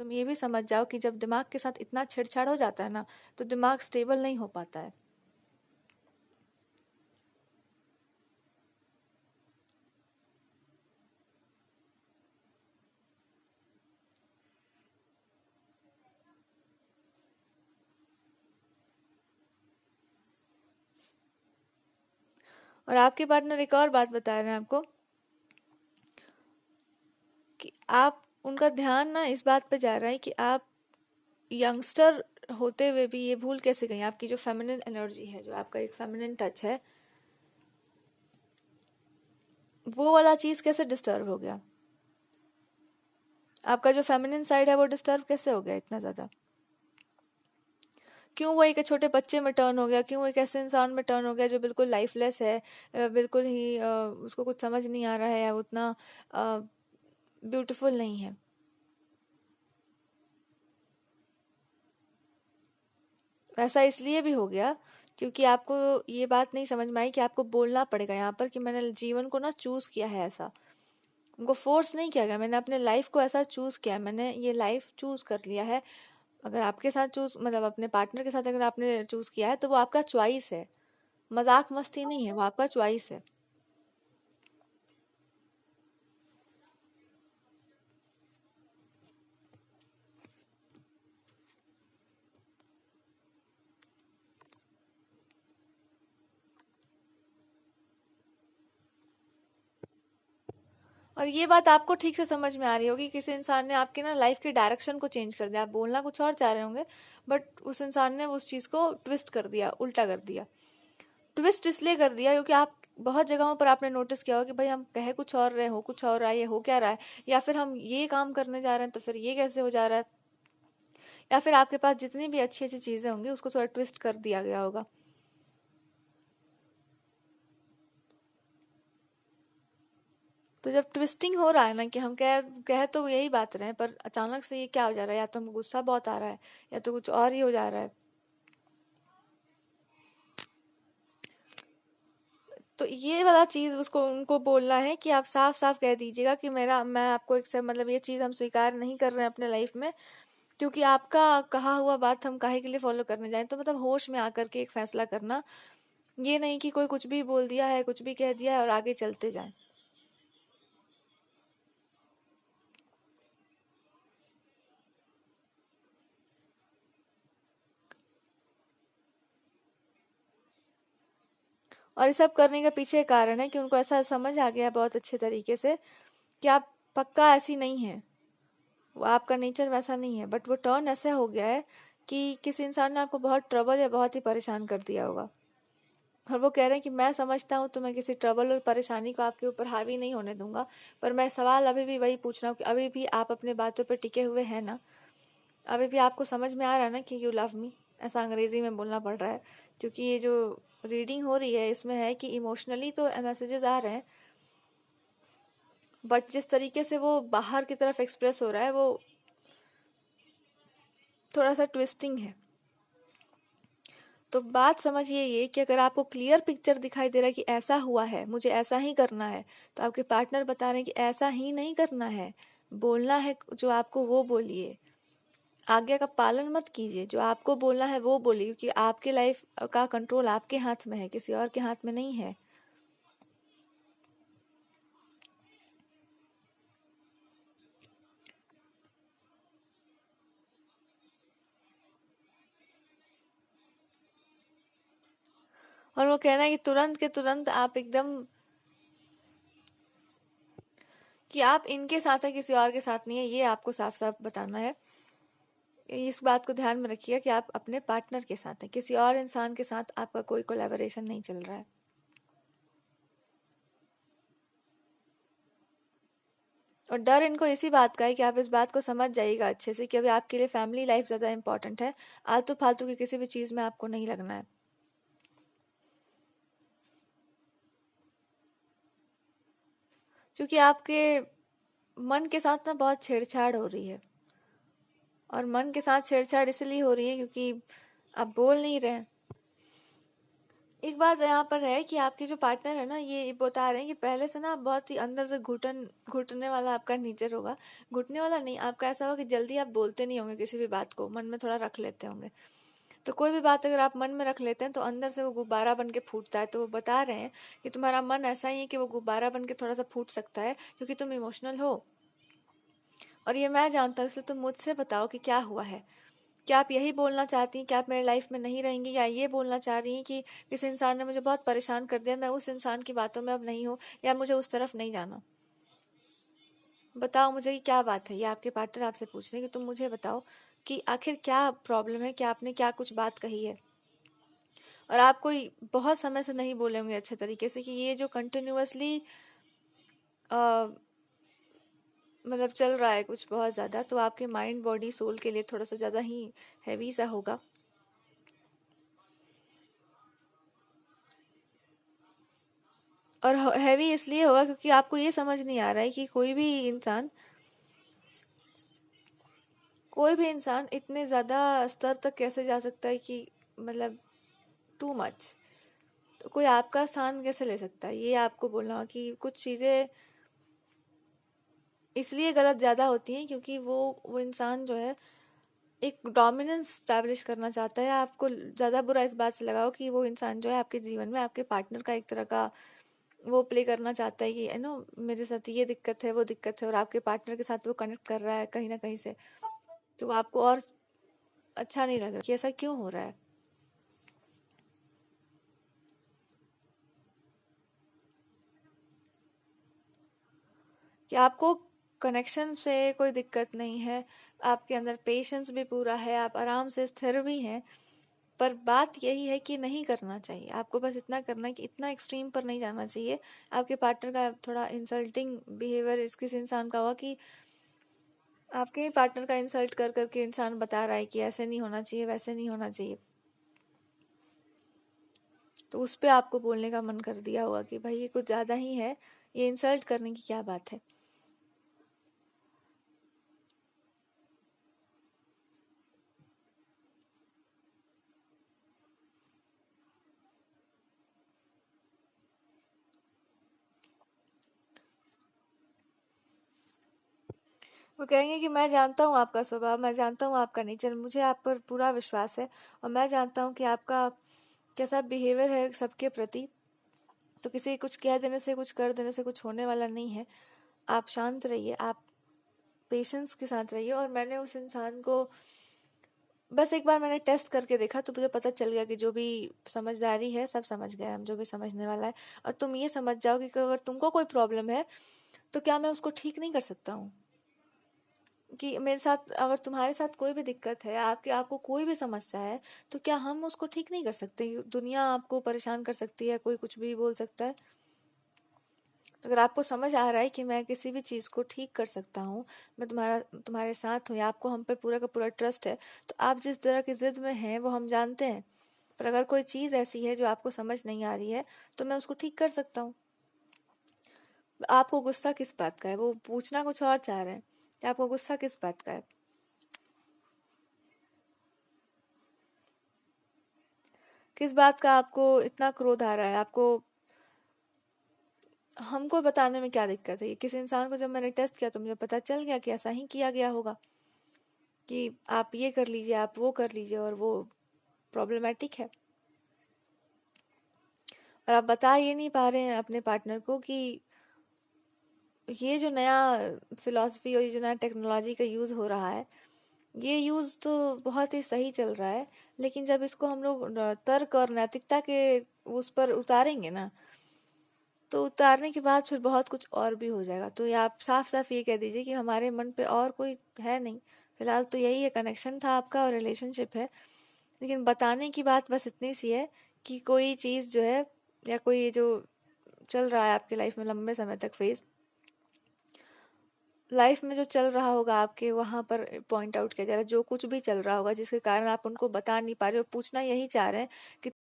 तुम ये भी समझ जाओ कि जब दिमाग के साथ इतना छेड़छाड़ हो जाता है ना, तो दिमाग स्टेबल नहीं हो पाता है। और आपके पार्टनर एक और बात बता रहे हैं आपको कि आप उनका ध्यान ना इस बात पे जा रहा है कि आप यंगस्टर होते हुए भी ये भूल कैसे गई आपकी जो फेमिनिन एनर्जी है, जो आपका एक फेमिनिन टच है, वो वाला चीज कैसे डिस्टर्ब हो गया? आपका जो फेमिनिन साइड है वो डिस्टर्ब कैसे हो गया इतना ज्यादा? क्यों वो एक छोटे बच्चे में टर्न हो गया? क्यों एक ऐसे इंसान में टर्न हो गया जो बिल्कुल लाइफलेस है, बिल्कुल ही उसको कुछ समझ नहीं आ रहा है, या उतना ब्यूटीफुल नहीं है? ऐसा इसलिए भी हो गया क्योंकि आपको ये बात नहीं समझ में आई कि आपको बोलना पड़ेगा यहाँ पर कि मैंने जीवन को ना चूज किया है ऐसा। उनको फोर्स नहीं किया गया, मैंने अपने लाइफ को ऐसा चूज किया है, मैंने ये लाइफ चूज कर लिया है। अगर आपके साथ चूज मतलब अपने पार्टनर के साथ अगर आपने चूज किया है तो वो आपका चॉइस है, मजाक मस्ती नहीं है, वो आपका चॉइस है। और ये बात आपको ठीक से समझ में आ रही होगी, किसी इंसान ने आपकी ना लाइफ के डायरेक्शन को चेंज कर दिया। आप बोलना कुछ और चाह रहे होंगे, बट उस इंसान ने उस चीज को ट्विस्ट कर दिया, उल्टा कर दिया। ट्विस्ट इसलिए कर दिया क्योंकि आप बहुत जगहों पर आपने नोटिस किया हो कि भाई हम कह कुछ और रहे हो, कुछ और रहा है, ये हो क्या रहा है, या फिर हम ये काम करने जा रहे हैं तो फिर ये कैसे हो जा रहा है, या फिर आपके पास जितनी भी अच्छी अच्छी चीजें होंगी उसको थोड़ा ट्विस्ट कर दिया गया होगा। तो जब ट्विस्टिंग हो रहा है ना कि हम कह कह तो यही बात रहे हैं, पर अचानक से ये क्या हो जा रहा है, या तो हमको गुस्सा बहुत आ रहा है, या तो कुछ और ही हो जा रहा है। तो ये वाला चीज उसको उनको बोलना है कि आप साफ साफ कह दीजिएगा कि मेरा मैं आपको एक से मतलब ये चीज हम स्वीकार नहीं कर रहे हैं अपने लाइफ में, क्योंकि आपका कहा हुआ बात हम काहे के लिए फॉलो करने जाएं। तो मतलब होश में आकर के एक फैसला करना, ये नहीं कि कोई कुछ भी बोल दिया है, कुछ भी कह दिया है और आगे चलते जाएं। और ये सब करने के पीछे कारण है कि उनको ऐसा समझ आ गया है बहुत अच्छे तरीके से कि आप पक्का ऐसी नहीं है, वो आपका नेचर वैसा नहीं है, बट वो टर्न ऐसा हो गया है कि किसी इंसान ने आपको बहुत ट्रबल या बहुत ही परेशान कर दिया होगा, और वो कह रहे हैं कि मैं समझता हूँ तो मैं किसी ट्रबल और परेशानी को आपके ऊपर हावी नहीं होने दूंगा, पर मैं सवाल अभी भी वही पूछ रहा हूँ कि अभी भी आप अपने बातों पर टिके हुए हैं ना? अभी भी आपको समझ में आ रहा है ना कि यू लव मी? ऐसा अंग्रेजी में बोलना पड़ रहा है क्योंकि ये जो रीडिंग हो रही है इसमें है कि इमोशनली तो मैसेजेस आ रहे हैं, बट जिस तरीके से वो बाहर की तरफ एक्सप्रेस हो रहा है वो थोड़ा सा ट्विस्टिंग है। तो बात समझिए ये कि अगर आपको क्लियर पिक्चर दिखाई दे रहा है कि ऐसा हुआ है, मुझे ऐसा ही करना है, तो आपके पार्टनर बता रहे हैं कि ऐसा ही नहीं करना है, बोलना है जो आपको वो बोलिए, आज्ञा का पालन मत कीजिए, जो आपको बोलना है वो बोलिए, क्योंकि आपके लाइफ का कंट्रोल आपके हाथ में है, किसी और के हाथ में नहीं है। और वो कहना है कि तुरंत के तुरंत आप एकदम कि आप इनके साथ है, किसी और के साथ नहीं है, ये आपको साफ साफ बताना है। इस बात को ध्यान में रखिएगा कि आप अपने पार्टनर के साथ हैं, किसी और इंसान के साथ आपका कोई कोलैबोरेशन नहीं चल रहा है। और डर इनको इसी बात का है कि आप इस बात को समझ जाइएगा अच्छे से कि अभी आपके लिए फैमिली लाइफ ज़्यादा इंपॉर्टेंट है, आलतू फालतू की किसी भी चीज़ में आपको नहीं लगना है। क्योंकि आपके मन के साथ ना बहुत छेड़छाड़ हो रही है, और मन के साथ छेड़छाड़ इसलिए हो रही है क्योंकि आप बोल नहीं रहे हैं। एक बात यहाँ पर है कि आपके जो पार्टनर है ना, ये बता रहे हैं कि पहले से ना बहुत ही अंदर से घुटने वाला आपका नेचर होगा। घुटने वाला नहीं, आपका ऐसा होगा कि जल्दी आप बोलते नहीं होंगे, किसी भी बात को मन में थोड़ा रख लेते होंगे। तो कोई भी बात अगर आप मन में रख लेते हैं तो अंदर से वो गुब्बारा बन के फूटता है। तो वो बता रहे हैं कि तुम्हारा मन ऐसा ही है कि वो गुब्बारा बन के थोड़ा सा फूट सकता है, क्योंकि तुम इमोशनल हो। और ये मैं जानता हूँ, इसलिए तुम मुझसे बताओ कि क्या हुआ है। क्या आप यही बोलना चाहती हैं कि आप मेरे लाइफ में नहीं रहेंगी, या ये बोलना चाह रही हैं कि किसी इंसान ने मुझे बहुत परेशान कर दिया, मैं उस इंसान की बातों में अब नहीं हूँ, या मुझे उस तरफ नहीं जाना। बताओ मुझे कि क्या बात है। ये आपके पार्टनर आपसे पूछ रहे हैं कि तुम मुझे बताओ कि आखिर क्या प्रॉब्लम है, क्या आपने क्या कुछ बात कही है। और आप कोई बहुत समय से नहीं बोले होंगे अच्छे तरीके से, कि ये जो कंटिन्यूअसली मतलब चल रहा है कुछ बहुत ज़्यादा, तो आपके माइंड बॉडी सोल के लिए थोड़ा सा ज़्यादा ही हैवी सा होगा। और हैवी इसलिए होगा क्योंकि आपको ये समझ नहीं आ रहा है कि कोई भी इंसान इतने ज़्यादा स्तर तक कैसे जा सकता है, कि मतलब टू मच। तो कोई आपका स्थान कैसे ले सकता है, ये आपको बोलना होगा कि कुछ चीज़ें इसलिए गलत ज़्यादा होती हैं क्योंकि वो इंसान जो है एक डोमिनेंस स्टैब्लिश करना चाहता है। आपको ज़्यादा बुरा इस बात से लगाओ कि वो इंसान जो है आपके जीवन में आपके पार्टनर का एक तरह का वो प्ले करना चाहता है कि मेरे साथ ये दिक्कत है वो दिक्कत है, और आपके पार्टनर के साथ वो कनेक्ट कर रहा है कहीं ना कहीं से। तो आपको और अच्छा नहीं लग रहा कि ऐसा क्यों हो रहा है। कि आपको कनेक्शन से कोई दिक्कत नहीं है, आपके अंदर पेशेंस भी पूरा है, आप आराम से स्थिर भी हैं। पर बात यही है कि नहीं करना चाहिए आपको। बस इतना करना है कि इतना एक्सट्रीम पर नहीं जाना चाहिए। आपके पार्टनर का थोड़ा इंसल्टिंग बिहेवियर इस किस इंसान का हुआ कि आपके ही पार्टनर का इंसल्ट कर करके इंसान बता रहा है कि ऐसे नहीं होना चाहिए, वैसे नहीं होना चाहिए। तो उस पे आपको बोलने का मन कर दिया होगा कि भाई ये कुछ ज़्यादा ही है, ये इंसल्ट करने की क्या बात है। वो कहेंगे कि मैं जानता हूँ आपका स्वभाव, मैं जानता हूँ आपका नेचर, मुझे आप पर पूरा विश्वास है, और मैं जानता हूँ कि आपका कैसा बिहेवियर है सबके प्रति। तो किसी कुछ कह देने से, कुछ कर देने से कुछ होने वाला नहीं है। आप शांत रहिए, आप पेशेंस के साथ रहिए। और मैंने उस इंसान को बस एक बार मैंने टेस्ट करके देखा, तो मुझे पता चल गया कि जो भी समझदारी है सब समझ गए हम, जो भी समझने वाला है। और तुम ये समझ जाओ कि अगर तुमको कोई प्रॉब्लम है तो क्या मैं उसको ठीक नहीं कर सकता हूँ। कि मेरे साथ अगर तुम्हारे साथ कोई भी दिक्कत है, आपको कोई भी समस्या है, तो क्या हम उसको ठीक नहीं कर सकते। दुनिया आपको परेशान कर सकती है, कोई कुछ भी बोल सकता है। अगर आपको समझ आ रहा है कि मैं किसी भी चीज़ को ठीक कर सकता हूँ, मैं तुम्हारे साथ हूँ, या आपको हम पे पूरा का पूरा ट्रस्ट है, तो आप जिस तरह की जिद में हैं वो हम जानते हैं। पर अगर कोई चीज़ ऐसी है जो आपको समझ नहीं आ रही है, तो मैं उसको ठीक कर सकता हूँ। आपको गुस्सा किस बात का है, वो पूछना कुछ और चाह रहे हैं कि आपको गुस्सा किस बात का है। किस बात का आपको इतना क्रोध आ रहा है। आपको हमको बताने में क्या दिक्कत है। ये किस इंसान को जब मैंने टेस्ट किया तो मुझे पता चल गया कि ऐसा ही किया गया होगा, कि आप ये कर लीजिए, आप वो कर लीजिए, और वो प्रॉब्लमेटिक है। और आप बता ये नहीं पा रहे हैं अपने पार्टनर को कि ये जो नया फिलॉसफी और ये जो नया टेक्नोलॉजी का यूज़ हो रहा है, ये यूज़ तो बहुत ही सही चल रहा है, लेकिन जब इसको हम लोग तर्क और नैतिकता के उस पर उतारेंगे ना, तो उतारने के बाद फिर बहुत कुछ और भी हो जाएगा। तो ये आप साफ साफ ये कह दीजिए कि हमारे मन पे और कोई है नहीं, फिलहाल तो यही है, कनेक्शन था आपका और रिलेशनशिप है। लेकिन बताने की बात बस इतनी सी है कि कोई चीज़ जो है, या कोई ये जो चल रहा है आपके लाइफ में लंबे समय तक फेज, लाइफ में जो चल रहा होगा आपके, वहाँ पर पॉइंट आउट किया जा रहा है जो कुछ भी चल रहा होगा, जिसके कारण आप उनको बता नहीं पा रहे हो, पूछना यही चाह रहे हैं कि